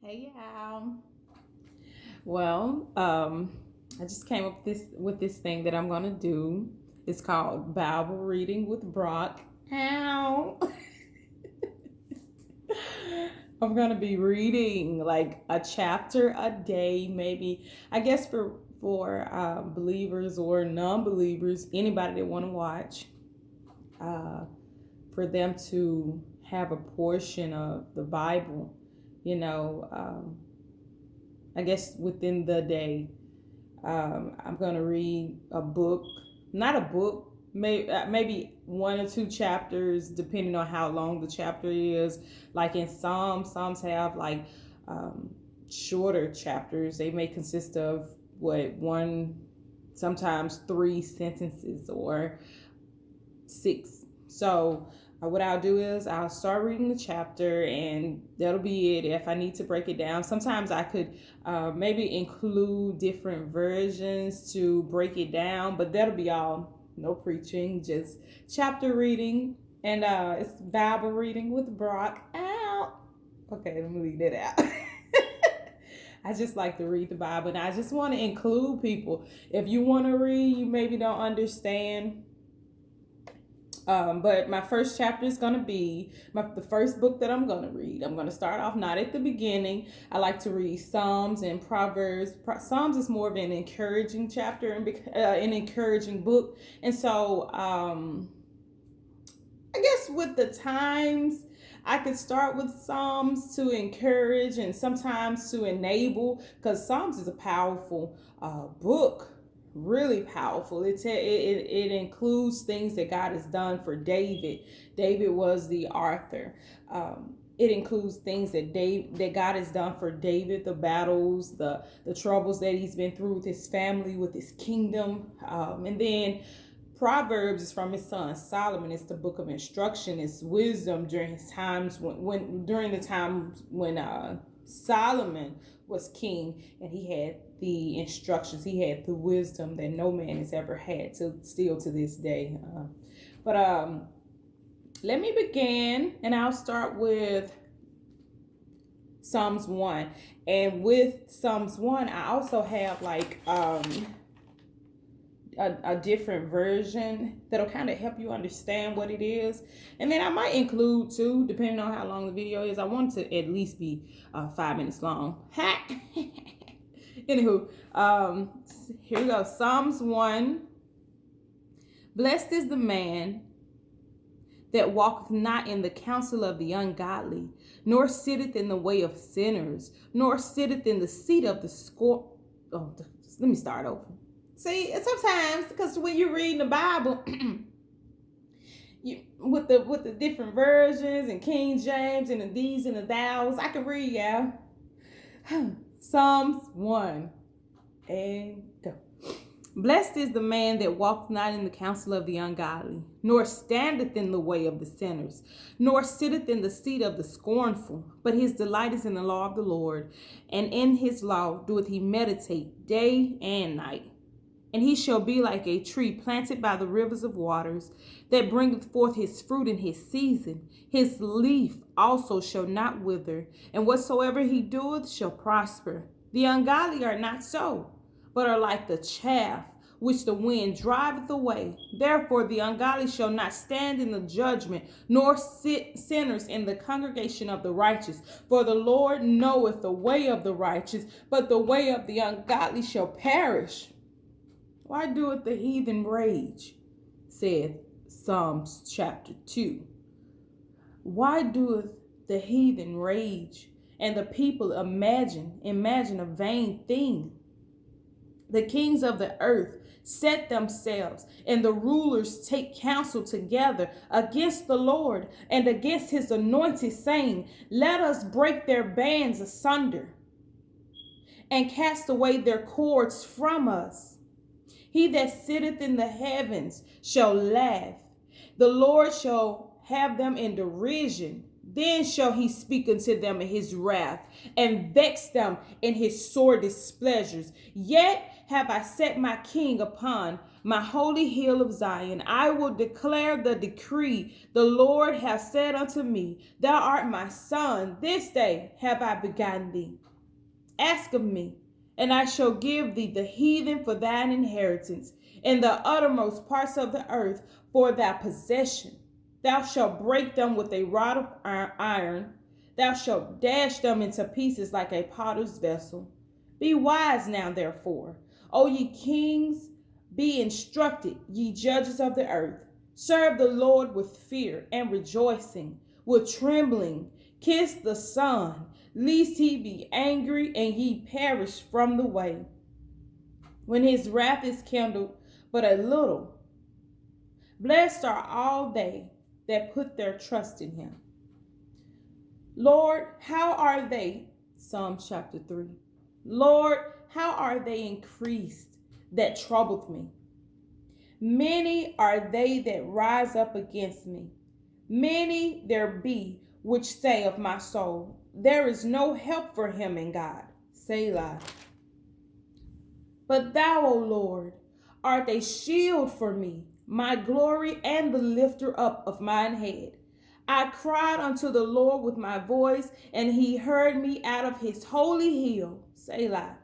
Hey y'all. Well, I just came up with this thing that I'm gonna do. It's called Bible reading with Brock. Ow. I'm gonna be reading like a chapter a day, maybe. I guess for believers or non-believers, anybody that want to watch, uh, for them to have a portion of the Bible, you know. I guess within the day, I'm going to read a book, not a book, maybe one or two chapters, depending on how long the chapter is. Like in Psalms have like um, shorter chapters. They may consist of one, sometimes three sentences or six. So what I'll do is I'll start reading the chapter, and that'll be it. If I need to break it down, sometimes I could maybe include different versions to break it down, but that'll be all. No preaching, just chapter reading, and it's Bible reading with Brock. Out. Okay, let me leave that out. I just like to read the Bible, and I just want to include people. If you want to read, you maybe don't understand, but my first chapter is going to be the first book that I'm going to read. I'm going to start off not at the beginning. I like to read Psalms and Proverbs. Psalms is more of an encouraging chapter and an encouraging book. And so I guess with the times, I could start with Psalms to encourage and sometimes to enable, because Psalms is a powerful book, really powerful. It includes things that God has done for David. David was the author. It includes things that God has done for David, the battles, the troubles that he's been through with his family, with his kingdom, and then Proverbs is from his son Solomon. It's the book of instruction. It's wisdom during his times when during the time when Solomon was king, and he had the instructions. He had the wisdom that no man has ever had to still to this day. But let me begin, and I'll start with Psalms 1. And with Psalms 1, I also have like a different version that'll kind of help you understand what it is. And then I might include too, depending on how long the video is. I want it to at least be 5 minutes long. Anywho, here we go. Psalms 1. Blessed is the man that walketh not in the counsel of the ungodly, nor sitteth in the way of sinners, nor sitteth in the seat of the scorn. Oh, let me start over. See, sometimes, because when you're reading the Bible, with the different versions and King James and the these and the thous, I can read, y'all. Psalms 1 and go. Blessed is the man that walketh not in the counsel of the ungodly, nor standeth in the way of the sinners, nor sitteth in the seat of the scornful. But his delight is in the law of the Lord, and in his law doeth he meditate day and night. And he shall be like a tree planted by the rivers of waters, that bringeth forth his fruit in his season. His leaf also shall not wither, and whatsoever he doeth shall prosper. The ungodly are not so, but are like the chaff which the wind driveth away. Therefore the ungodly shall not stand in the judgment, nor sit sinners in the congregation of the righteous. For the Lord knoweth the way of the righteous, but the way of the ungodly shall perish. Why doeth the heathen rage? Saith Psalms chapter 2. Why doeth the heathen rage, and the people imagine a vain thing? The kings of the earth set themselves, and the rulers take counsel together against the Lord and against his anointed, saying, Let us break their bands asunder and cast away their cords from us. He that sitteth in the heavens shall laugh. The Lord shall have them in derision. Then shall he speak unto them in his wrath, and vex them in his sore displeasures. Yet have I set my king upon my holy hill of Zion. I will declare the decree. The Lord hath said unto me, Thou art my son. This day have I begotten thee. Ask of me, and I shall give thee the heathen for thine inheritance, and the uttermost parts of the earth for thy possession. Thou shalt break them with a rod of iron. Thou shalt dash them into pieces like a potter's vessel. Be wise now, therefore, O ye kings, be instructed, ye judges of the earth. Serve the Lord with fear and rejoicing, with trembling. Kiss the Son, lest he be angry and ye perish from the way, when his wrath is kindled but a little. Blessed are all they that put their trust in him. Lord, how are they? Psalm chapter 3. Lord, how are they increased that troubleth me? Many are they that rise up against me. Many there be which say of my soul, there is no help for him in God. Selah. But thou, O Lord, art a shield for me, my glory and the lifter up of mine head. I cried unto the Lord with my voice, and he heard me out of his holy hill. Selah.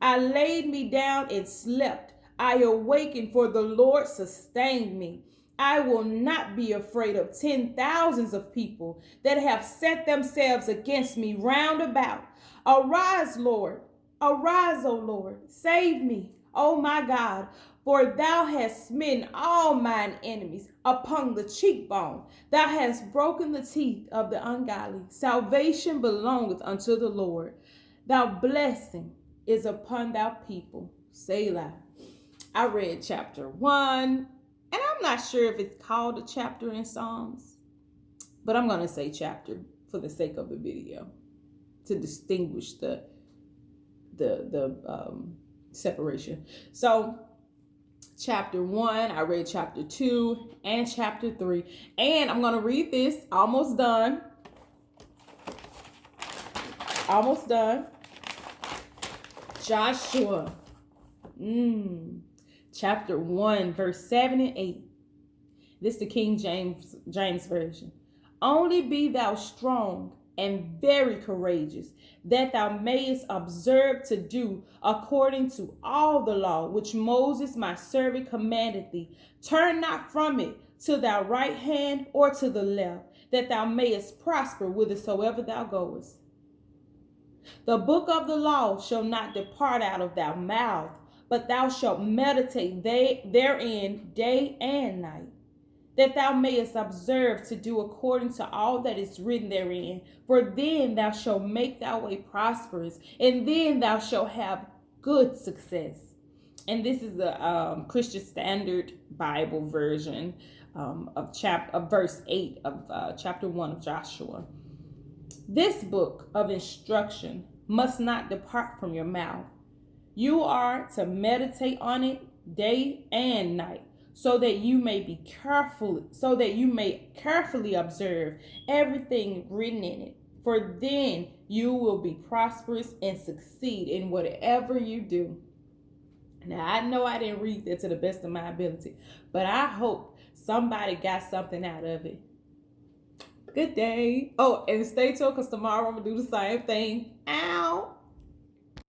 I laid me down and slept. I awakened, for the Lord sustained me. I will not be afraid of 10,000s of people that have set themselves against me round about. Arise, Lord. Arise, O Lord. Save me, O my God. For thou hast smitten all mine enemies upon the cheekbone. Thou hast broken the teeth of the ungodly. Salvation belongeth unto the Lord. Thy blessing is upon thy people. Selah. I read chapter 1, and I'm not sure if it's called a chapter in Psalms, but I'm going to say chapter for the sake of the video to distinguish the separation. So chapter 1, I read chapter 2 and chapter 3, and I'm going to read this. Almost done. Joshua. Chapter 1, verse 7 and 8. This is the King James Version. Only be thou strong and very courageous, that thou mayest observe to do according to all the law which Moses my servant commanded thee. Turn not from it to thy right hand or to the left, that thou mayest prosper whithersoever thou goest. The book of the law shall not depart out of thy mouth, but thou shalt meditate therein day and night, that thou mayest observe to do according to all that is written therein. For then thou shalt make thy way prosperous, and then thou shalt have good success. And this is the Christian Standard Bible version of verse 8 of chapter 1 of Joshua. This book of instruction must not depart from your mouth. You are to meditate on it day and night, so that you may carefully observe everything written in it. For then you will be prosperous and succeed in whatever you do. Now, I know I didn't read that to the best of my ability, but I hope somebody got something out of it. Good day. Oh, and stay tuned, because tomorrow I'm going to do the same thing. Ow.